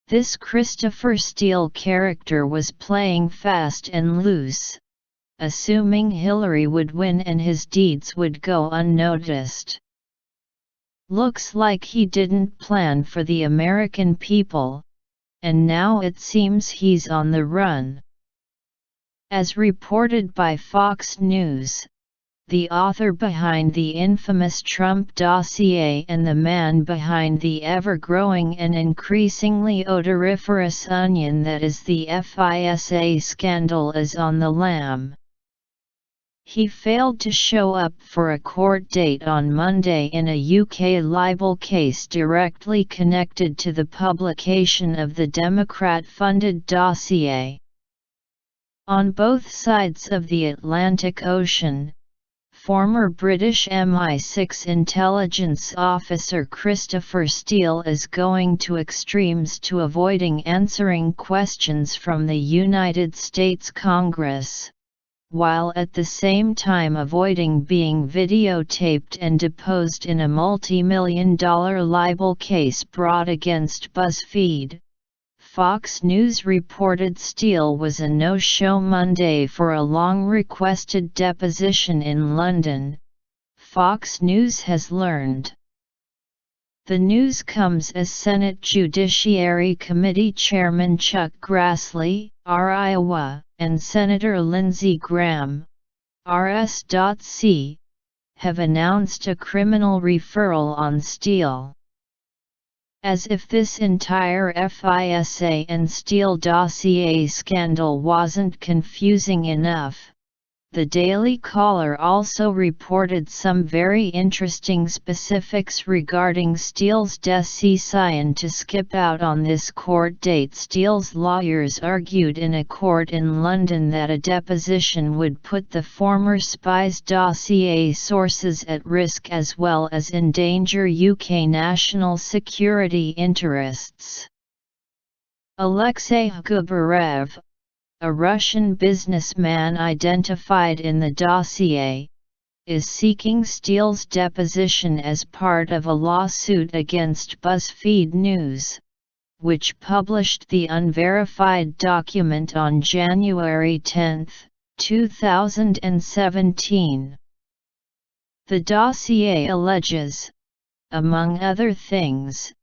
This Christopher Steele character was playing fast and loose, assuming Hillary would win and his deeds would go unnoticed. Looks like he didn't plan for the American people, and now it seems he's on the run. As reported by Fox News, the author behind the infamous Trump dossier and the man behind the ever-growing and increasingly odoriferous onion that is the FISA scandal is on the lam. He failed to show up for a court date on Monday in a UK libel case directly connected to the publication of the Democrat-funded dossier. On both sides of the Atlantic Ocean, former British MI6 intelligence officer Christopher Steele is going to extremes to avoiding answering questions from the United States Congress, while at the same time avoiding being videotaped and deposed in a multi-million-dollar libel case brought against BuzzFeed. Fox News reported Steele was a no-show Monday for a long-requested deposition in London, Fox News has learned. The news comes as Senate Judiciary Committee Chairman Chuck Grassley, REUTERS, and Senator Lindsey Graham, RS.C., have announced a criminal referral on Steele. As if this entire FISA and Steele dossier scandal wasn't confusing enough, the Daily Caller also reported some very interesting specifics regarding Steele's decision to skip out on this court date. Steele's lawyers argued in a court in London that a deposition would put the former spy's dossier sources at risk as well as endanger UK national security interests. Alexei Gubarev, a Russian businessman identified in the dossier, is seeking Steele's deposition as part of a lawsuit against BuzzFeed News, which published the unverified document on January 10, 2017. The dossier alleges, among other things,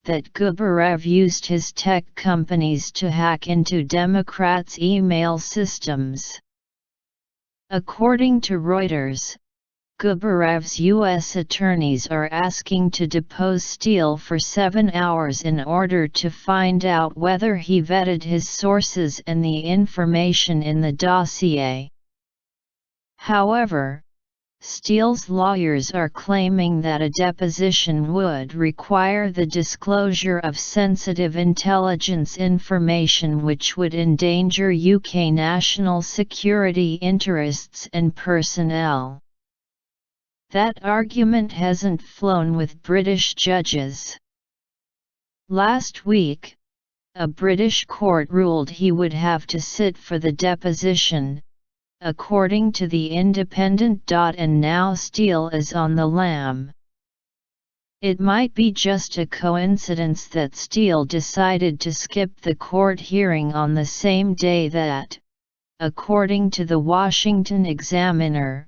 that Gubarev used his tech companies to hack into Democrats' email systems. According to Reuters, Gubarev's U.S. attorneys are asking to depose Steele for 7 hours in order to find out whether he vetted his sources and the information in the dossier. However, Steele's lawyers are claiming that a deposition would require the disclosure of sensitive intelligence information which would endanger UK national security interests and personnel. That argument hasn't flown with British judges. Last week, a British court ruled he would have to sit for the deposition, according to The Independent. And now Steele is on the lam. It might be just a coincidence that Steele decided to skip the court hearing on the same day that, according to the Washington Examiner,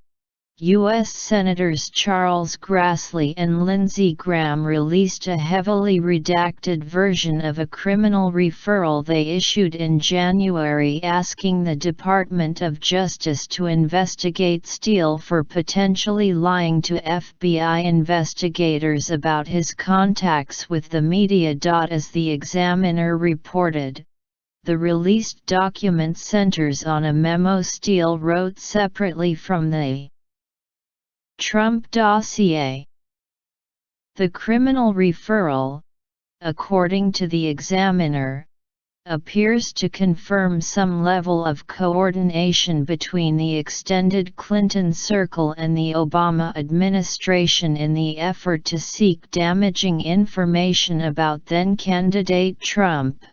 U.S. Senators Charles Grassley and Lindsey Graham released a heavily redacted version of a criminal referral they issued in January asking the Department of Justice to investigate Steele for potentially lying to FBI investigators about his contacts with the media. As the Examiner reported, the released document centers on a memo Steele wrote separately from the Trump dossier. The criminal referral, according to the Examiner, appears to confirm some level of coordination between the extended Clinton circle and the Obama administration in the effort to seek damaging information about then-candidate Trump.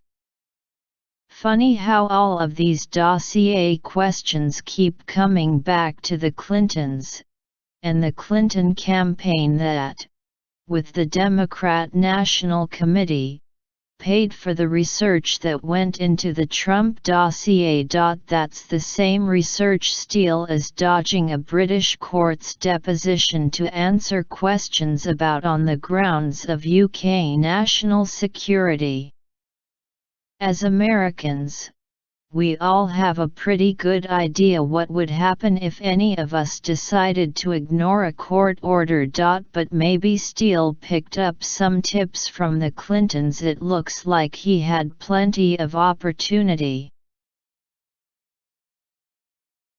Funny how all of these dossier questions keep coming back to the Clintons, and the Clinton campaign that, with the Democrat National Committee, paid for the research that went into the Trump dossier. That's the same research Steele is dodging a British court's deposition to answer questions about on the grounds of UK national security. As Americans, we all have a pretty good idea what would happen if any of us decided to ignore a court order. But maybe Steele picked up some tips from the Clintons. It looks like he had plenty of opportunity.